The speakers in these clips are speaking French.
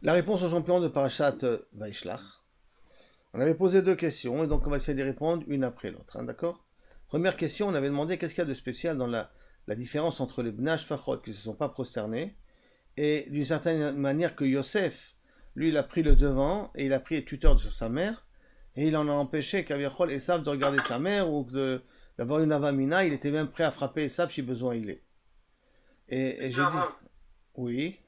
La réponse au champion de Parashat Vaishlach. On avait posé deux questions et donc on va essayer de répondre une après l'autre, hein, d'accord? Première question, on avait demandé qu'est-ce qu'il y a de spécial dans la différence entre les Bnei Shfachot qui ne se sont pas prosternés et d'une certaine manière que Yosef, lui, il a pris le devant et il a pris les tuteurs sur sa mère et il en a empêché qu'Aviachol Esav de regarder sa mère ou d'avoir une avamina, il était même prêt à frapper Esav si besoin il est. Et j'ai dit, oui,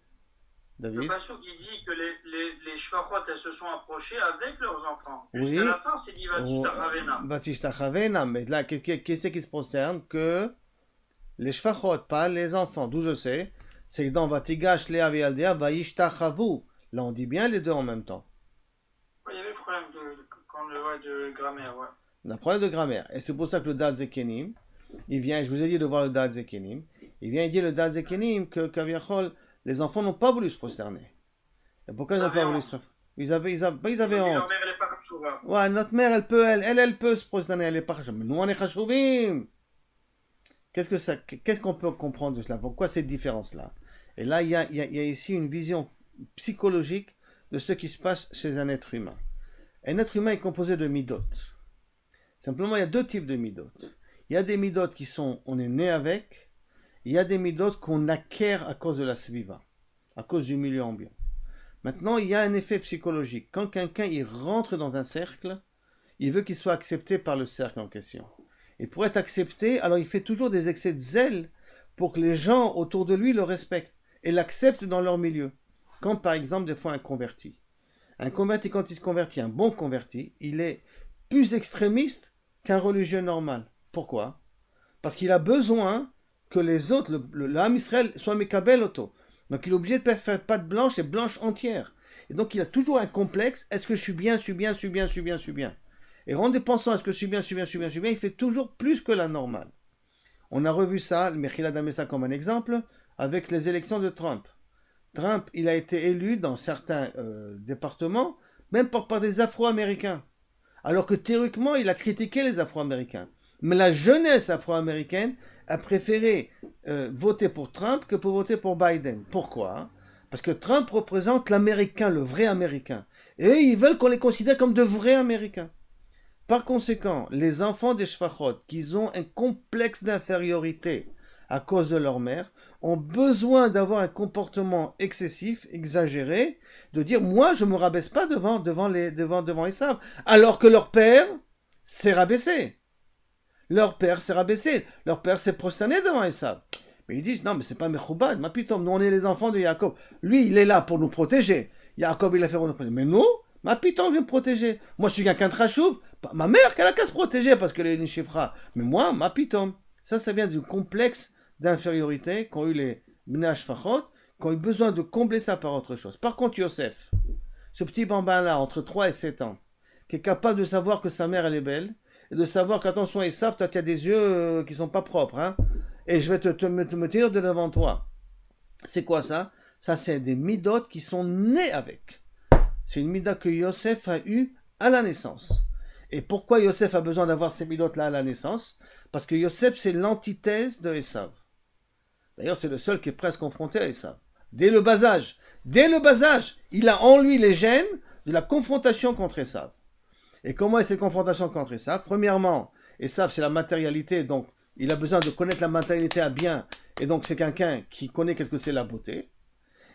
Le David. passage qui dit que les Shfachot, elles se sont approchées avec leurs enfants. Jusqu'à Oui, la fin, c'est dit Vatishta Ravena. Baptiste Chavena, mais là, qu'est-ce qui se prosterne? Que les Shfachot, pas les enfants, d'où je sais, c'est que dans Vatigash Lea Vialdea, Vaishtachavu. Là, on dit bien les deux en même temps. Ouais, il y avait le problème de grammaire, ouais. On a un problème de grammaire. Et c'est pour ça que le Dad Zekenim, il vient, je vous ai dit de voir le Dad Zekenim, il vient dire le Dad Zekenim que Kaviachol, les enfants n'ont pas voulu se prosterner. Et pourquoi ils n'ont pas voulu se prosterner? Ils avaient honte. Leur mère, elle est pas comme Chouva. Ouais, notre mère, elle peut se prosterner, elle est pas. Mais nous, on est Chashouvim. Qu'est-ce qu'on peut comprendre de cela? Pourquoi cette différence-là? Et là, il y a ici une vision psychologique de ce qui se passe chez un être humain. Un être humain est composé de midot. Simplement, il y a deux types de midot. Il y a des midot qui sont, on est né avec. Il y a des midot qu'on acquiert à cause de la sviva, à cause du milieu ambiant. Maintenant, il y a un effet psychologique. Quand quelqu'un il rentre dans un cercle, il veut qu'il soit accepté par le cercle en question. Et pour être accepté, alors il fait toujours des excès de zèle pour que les gens autour de lui le respectent et l'acceptent dans leur milieu. Comme par exemple des fois un converti. Un converti, quand il se convertit, un bon converti, il est plus extrémiste qu'un religieux normal. Pourquoi? Parce qu'il a besoin que les autres, l'âme Israël, soit Mekabel auto. Donc il est obligé de faire pâte blanche et blanche entière. Et donc il a toujours un complexe, est-ce que je suis bien, Et en dépensant est-ce que je suis bien, il fait toujours plus que la normale. On a revu ça, le Mechila Damessa comme un exemple, avec les élections de Trump. Trump, il a été élu dans certains départements, même par des Afro-Américains. Alors que théoriquement, il a critiqué les Afro-Américains. Mais la jeunesse afro-américaine a préféré voter pour Trump que pour voter pour Biden. Pourquoi? Parce que Trump représente l'Américain, le vrai Américain. Et eux, ils veulent qu'on les considère comme de vrais Américains. Par conséquent, les enfants des Shfachot, qui ont un complexe d'infériorité à cause de leur mère, ont besoin d'avoir un comportement excessif, exagéré, de dire moi je me rabaisse pas devant Esav, alors que leur père s'est rabaissé. Leur père s'est rabaissé, leur père s'est prosterné devant Esav. Mais ils disent non mais c'est pas Mechoubad, ma putain, nous on est les enfants de Yaakov. Lui il est là pour nous protéger. Yaakov il a fait nous protéger. Mais nous, ma putain on vient me protéger. Moi je suis quelqu'un de Trachouv. Ma mère qu'elle a qu'à se protéger parce qu'elle est une chifra. Mais moi, ma putain. Ça vient du complexe d'infériorité qu'ont eu les Bnei Shfachot, qui ont eu besoin de combler ça par autre chose. Par contre, Yosef, ce petit bambin-là, entre 3 et 7 ans, qui est capable de savoir que sa mère, elle est belle, et de savoir qu'attention, Esav, toi, tu as des yeux qui sont pas propres, hein, et je vais me tenir de devant toi. C'est quoi ça? Ça, c'est des midot qui sont nés avec. C'est une mida que Yosef a eue à la naissance. Et pourquoi Yosef a besoin d'avoir ces midot-là à la naissance? Parce que Yosef, c'est l'antithèse de Esav. D'ailleurs, c'est le seul qui est presque confronté à Esav. Dès le bas âge, il a en lui les gènes de la confrontation contre Esav. Et comment est cette confrontation contre Esav? Premièrement, Esav, c'est la matérialité, donc il a besoin de connaître la matérialité à bien, et donc c'est quelqu'un qui connaît qu'est-ce que c'est la beauté.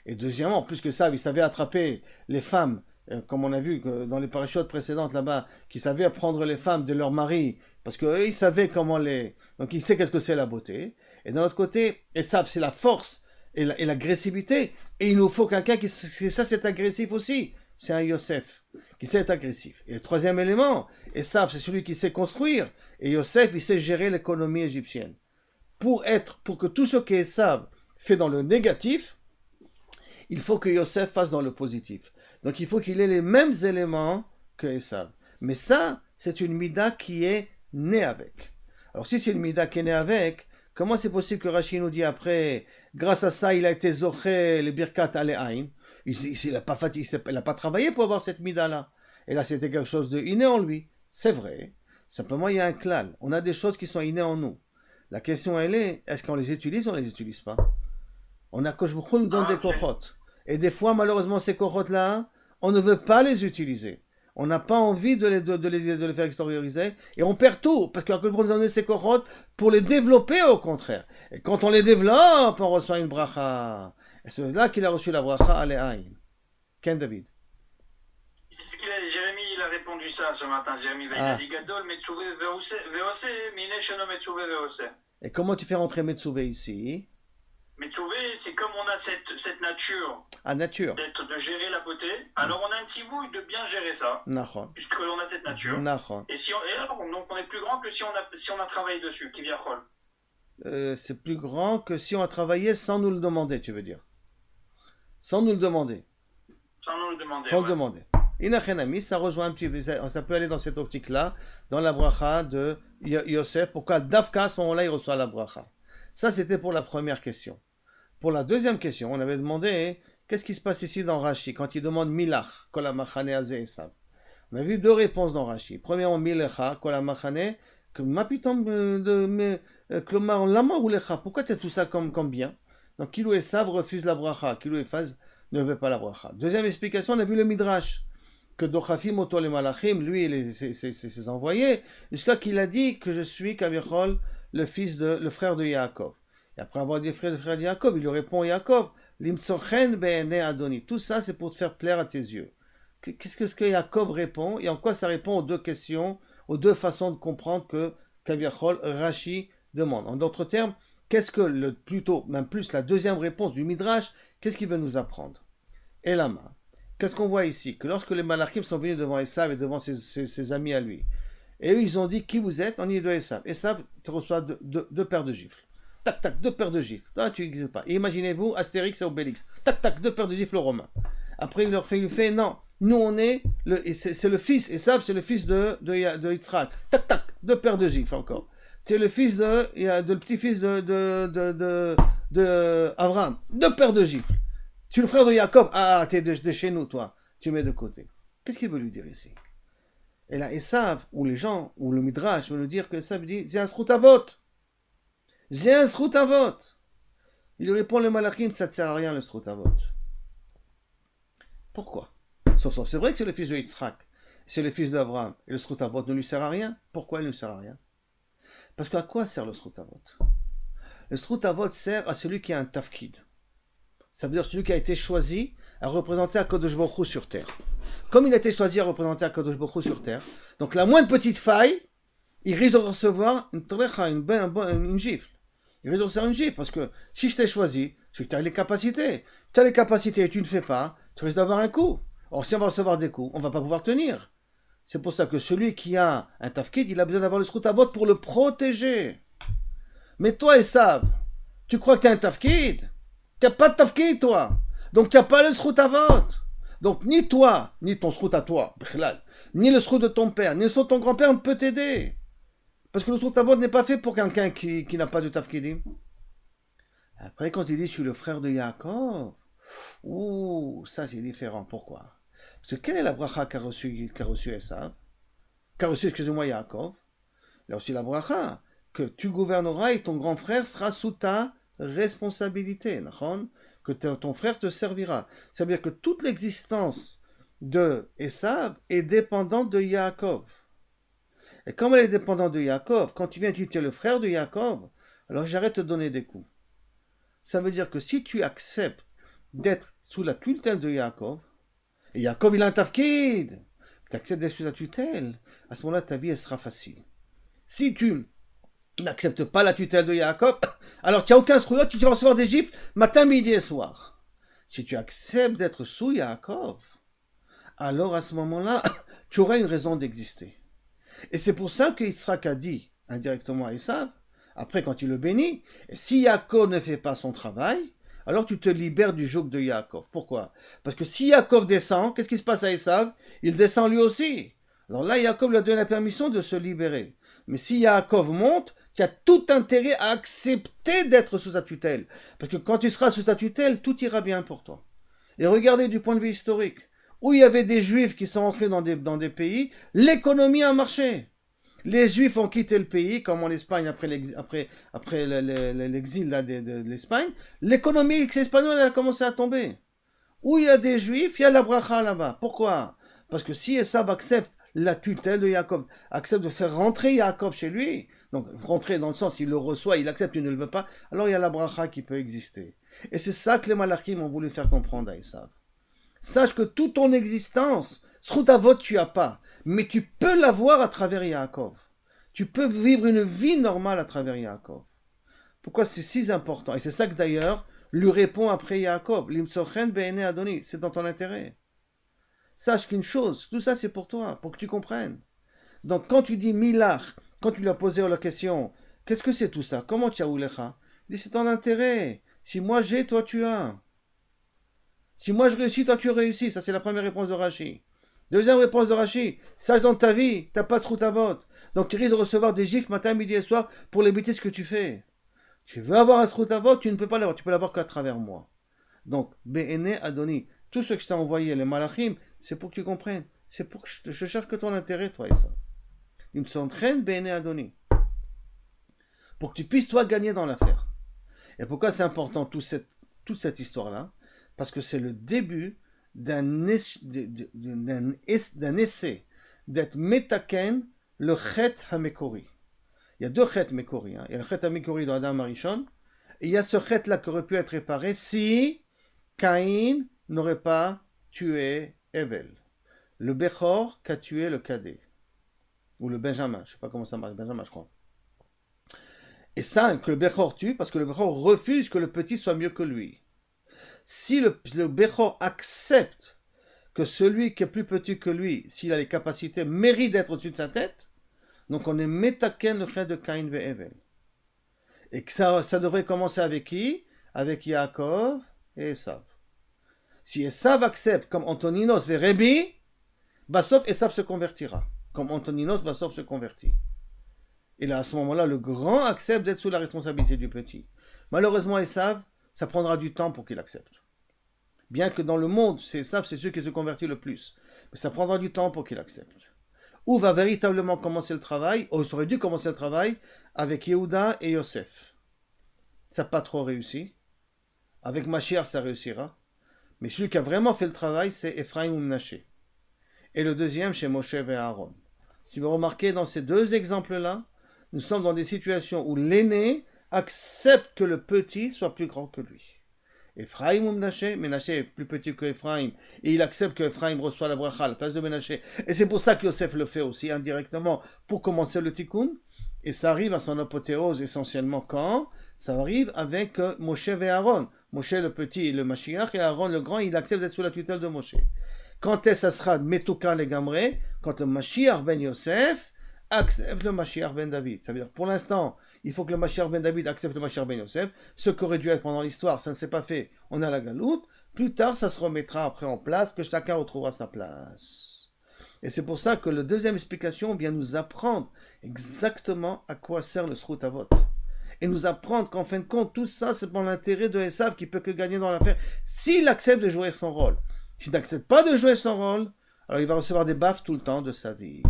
Et deuxièmement, plus que ça, il savait attraper les femmes, comme on a vu dans les parachutes précédentes là-bas, qui savaient prendre les femmes de leur mari, parce qu'eux, ils savaient comment les... Donc il sait qu'est-ce que c'est la beauté. Et d'un autre côté, Esav, c'est la force et l'agressivité. Et il nous faut quelqu'un qui ça, c'est agressif aussi. C'est un Yosef qui sait être agressif. Et le troisième élément, Esav, c'est celui qui sait construire. Et Yosef, il sait gérer l'économie égyptienne. Pour que tout ce qu'Esav fait dans le négatif, il faut que Yosef fasse dans le positif. Donc il faut qu'il ait les mêmes éléments que Esav. Mais ça, c'est une mida qui est née avec. Alors si c'est une mida qui est née avec, comment c'est possible que Rashi nous dit après, grâce à ça, il a été zoché les birkat ale'aim? Il n'a pas travaillé pour avoir cette mida-là. Et là, c'était quelque chose de inné en lui. C'est vrai. Simplement, il y a un clan. On a des choses qui sont innées en nous. La question, elle est, est-ce qu'on les utilise ou on ne les utilise pas? On a Kosh Baruch Hu nous donne des kochot. Et des fois, malheureusement, ces corottes-là, on ne veut pas les utiliser. On n'a pas envie de les faire extérioriser. Et on perd tout. Parce qu'on peut donner ces corottes pour les développer au contraire. Et quand on les développe, on reçoit une bracha. Et c'est là qu'il a reçu la bracha à l'Ehaïn. Ken David. C'est ce qu'il a, Jérémie, il a répondu ça ce matin. Jérémie, il a dit Gadol, Metsuve, Veose, Mine, Sheno, Metsuve, Veose. Et comment tu fais rentrer Metsuve ici? Metsuve, c'est comme on a cette nature. Nature. De gérer la beauté. Alors on a une cibouille de bien gérer ça. Nachon. Puisque l'on a cette nature. Nachon. Et alors, donc on est plus grand que si on a travaillé dessus, qui vient Chol. C'est plus grand que si on a travaillé sans nous le demander, tu veux dire. Sans nous le demander. Sans nous le demander. Sans le demander. Inachenami, ça rejoint un petit peu, ça peut aller dans cette optique-là, dans la bracha de Yosef. Pourquoi Davka, à ce moment-là, il reçoit la bracha? Ça, c'était pour la première question. Pour la deuxième question, on avait demandé, qu'est-ce qui se passe ici dans Rashi, quand il demande Milach, Kol HaMachane Azeh Esav. On a vu deux réponses dans Rashi. Premièrement, Milecha, Kol HaMachane, que Mapitom de Klomar, Lama ou Lecha, pourquoi tu as tout ça comme bien? Donc, Kilou Esav refuse la bracha, Kilou Efaz ne veut pas la bracha. Deuxième explication, on a vu le Midrash, que Dochafim Oto le Malachim, lui et ses envoyés, jusqu'à qu'il a dit que je suis Kavichol, le frère de Yaakov. Et après avoir dit frère de Yaakov, il lui répond Yaakov, Limtsochen be'ene Adoni. Tout ça, c'est pour te faire plaire à tes yeux. Qu'est-ce que Yaakov répond et en quoi ça répond aux deux questions, aux deux façons de comprendre que Kavichol, Rashi demande. En d'autres termes, qu'est-ce que même plus la deuxième réponse du Midrash, qu'est-ce qu'il veut nous apprendre? Et la main. Qu'est-ce qu'on voit ici? Que lorsque les Malachim sont venus devant Esav et devant ses amis à lui, et eux ils ont dit qui vous êtes? On est de Esav. Esav te reçoit deux paires de gifles. Tac tac, deux paires de gifles. Là tu n'existes pas. Et imaginez-vous Astérix et Obélix. Tac tac, deux paires de gifles romains. Après il lui fait non. Nous on est c'est le fils. Esav c'est le fils de Yitzhak. Tac tac, deux paires de gifles encore. C'est le fils le petit-fils de Abraham. Deux paires de gifles. Tu es le frère de Yaakov. Ah, tu es de chez nous, toi. Tu mets de côté. Qu'est-ce qu'il veut lui dire ici? Et là, Esav, ou les gens, ou le Midrash, veut nous dire que Esav dit j'ai un srout à vote. J'ai un srout à vote. Il lui répond le Malachim, ça ne sert à rien le srout à vote. Pourquoi? Sauf, c'est vrai que c'est le fils de Yitzhak. C'est le fils d'Abraham. Et le srout à vote ne lui sert à rien. Pourquoi il ne lui sert à rien? Parce qu'à quoi sert le srout à vote? Le srout à vote sert à celui qui a un tafkid. Ça veut dire celui qui a été choisi à représenter Akadosh Baruch Hu sur terre. Comme il a été choisi à représenter Akadosh Baruch Hu sur terre, donc la moindre petite faille, il risque de recevoir une gifle. Il risque de recevoir une gifle parce que si je t'ai choisi, c'est que tu as les capacités. Tu as les capacités et tu ne fais pas, tu risques d'avoir un coup. Or si on va recevoir des coups, on ne va pas pouvoir tenir. C'est pour ça que celui qui a un tafkid, il a besoin d'avoir le srout à vote pour le protéger. Mais toi, Esav, tu crois que tu as un tafkid? Tu n'as pas de tafkid, toi. Donc, tu n'as pas le srout à vote. Donc, ni toi, ni ton srout à toi, ni le srout de ton père, ni le srout de ton grand-père ne peut t'aider. Parce que le srout à vote n'est pas fait pour quelqu'un qui n'a pas de tafkidim. Après, quand il dit « je suis le frère de Yaakov », ça c'est différent. Pourquoi? Parce que quelle est la bracha qu'a reçu Esav? Qu'a reçu, excusez-moi, Yaakov? Il a reçu la bracha que tu gouverneras et ton grand frère sera sous ta responsabilité, que ton frère te servira. Ça veut dire que toute l'existence de Esav est dépendante de Yaakov. Et comme elle est dépendante de Yaakov, quand tu es le frère de Yaakov, alors j'arrête de te donner des coups. Ça veut dire que si tu acceptes d'être sous la tutelle de Yaakov, et Yaakov il a un tafkid, tu acceptes d'être sous la tutelle, à ce moment-là ta vie elle sera facile. Si tu n'acceptes pas la tutelle de Yaakov, alors tu n'as aucun scrupule, tu vas recevoir des gifles matin, midi et soir. Si tu acceptes d'être sous Yaakov, alors à ce moment-là, tu auras une raison d'exister. Et c'est pour ça qu'Yitzhak a dit indirectement à Esav, après quand il le bénit, et si Yaakov ne fait pas son travail, alors tu te libères du joug de Yaakov. Pourquoi? Parce que si Yaakov descend, qu'est-ce qui se passe à Esav? Il descend lui aussi. Alors là, Yaakov lui a donné la permission de se libérer. Mais si Yaakov monte, tu as tout intérêt à accepter d'être sous sa tutelle. Parce que quand tu seras sous sa tutelle, tout ira bien pour toi. Et regardez du point de vue historique, où il y avait des juifs qui sont entrés dans des pays, l'économie a marché. Les juifs ont quitté le pays, comme en Espagne après l'exil de l'Espagne, l'économie espagnole a commencé à tomber. Où il y a des juifs, il y a la bracha là-bas. Pourquoi? Parce que si Esav accepte la tutelle de Yaakov, accepte de faire rentrer Yaakov chez lui, donc rentrer dans le sens, il le reçoit, il accepte, il ne le veut pas, alors il y a la bracha qui peut exister. Et c'est ça que les malachim ont voulu faire comprendre à Esav. Sache que toute ton existence, Zchut Avot, tu as pas, mais tu peux l'avoir à travers Yaakov. Tu peux vivre une vie normale à travers Yaakov. Pourquoi c'est si important? Et c'est ça que d'ailleurs lui répond après Yaakov. Limtsochen be'ene Adoni, c'est dans ton intérêt. Sache qu'une chose, tout ça c'est pour toi, pour que tu comprennes. Donc quand tu dis Milach, quand tu lui as posé la question, qu'est-ce que c'est tout ça? Comment tu as oulecha? Il dit c'est ton intérêt. Si moi j'ai, toi tu as. Si moi je réussis, toi tu réussis. Ça c'est la première réponse de Rashi. Deuxième réponse de Rashi, sache dans ta vie, t'as pas de Zchut Avot. Donc tu risques de recevoir des gifs matin, midi et soir pour les bêtises que tu fais. Tu veux avoir un Zchut Avot, tu ne peux pas l'avoir, tu peux l'avoir qu'à travers moi. Donc, Be'ene Adoni, tout ce que je t'ai envoyé, les malachim, c'est pour que tu comprennes. C'est pour que je cherche que ton intérêt, toi et ça. Ils me sont traînés, Be'ene Adoni. Pour que tu puisses, toi, gagner dans l'affaire. Et pourquoi c'est important toute cette histoire-là? Parce que c'est le début d'un essai d'être metaken, le chet hamekori. Il y a deux chet mekori. Il y a le chet hamekori de Adam Arishon, et il y a ce chet là qui aurait pu être réparé si Caïn n'aurait pas tué Evel. Le Bechor qu'a tué le cadet. Ou le Benjamin, je ne sais pas comment ça marche, Benjamin je crois. Et ça, que le Bechor tue, parce que le Bechor refuse que le petit soit mieux que lui. Si le Bechor accepte que celui qui est plus petit que lui, s'il a les capacités, mérite d'être au-dessus de sa tête, donc on est metaken le chet de Caïn ve Evel. Et que ça devrait commencer avec qui? Avec Yaakov et Esav. Si Esav accepte comme Antoninos ve Rebi, Bassof Esav se convertira. Comme Antoninos, Bassof se convertit. Et là, à ce moment-là, le grand accepte d'être sous la responsabilité du petit. Malheureusement, Esav, ça prendra du temps pour qu'il accepte. Bien que dans le monde, c'est Esav, c'est celui qui se convertit le plus. Mais ça prendra du temps pour qu'il accepte. Où va véritablement commencer le travail? Ça aurait dû commencer le travail avec Yehuda et Yosef. Ça n'a pas trop réussi. Avec Mashiach, ça réussira. Mais celui qui a vraiment fait le travail, c'est Ephraim ou Menaché. Et le deuxième, c'est Moshe et Aaron. Si vous remarquez, dans ces deux exemples-là, nous sommes dans des situations où l'aîné accepte que le petit soit plus grand que lui. Ephraim ou Menaché est plus petit que Ephraim, et il accepte que Ephraim reçoit la bracha à la place de Menaché. Et c'est pour ça que Yosef le fait aussi indirectement pour commencer le tikkun. Et ça arrive à son apothéose essentiellement quand? Ça arrive avec Moshe et Aaron. Moshe le petit, le Mashiach, et Aaron le grand, il accepte d'être sous la tutelle de Moshe. Quand est-ce que ça sera Metouka les Gamré? Quand le Mashiach ben Yosef accepte le Mashiach ben David. Ça veut dire, pour l'instant, il faut que le Mashiach ben David accepte le Mashiach ben Yosef. Ce qu'aurait dû être pendant l'histoire, ça ne s'est pas fait. On a la galoute. Plus tard, ça se remettra après en place, que chacun retrouvera sa place. Et c'est pour ça que la deuxième explication vient nous apprendre exactement à quoi sert le Zchut Avot. Et nous apprendre qu'en fin de compte, tout ça, c'est pour l'intérêt de Esav qui peut que gagner dans l'affaire, s'il accepte de jouer son rôle. S'il n'accepte pas de jouer son rôle, alors il va recevoir des baffes tout le temps de sa vie.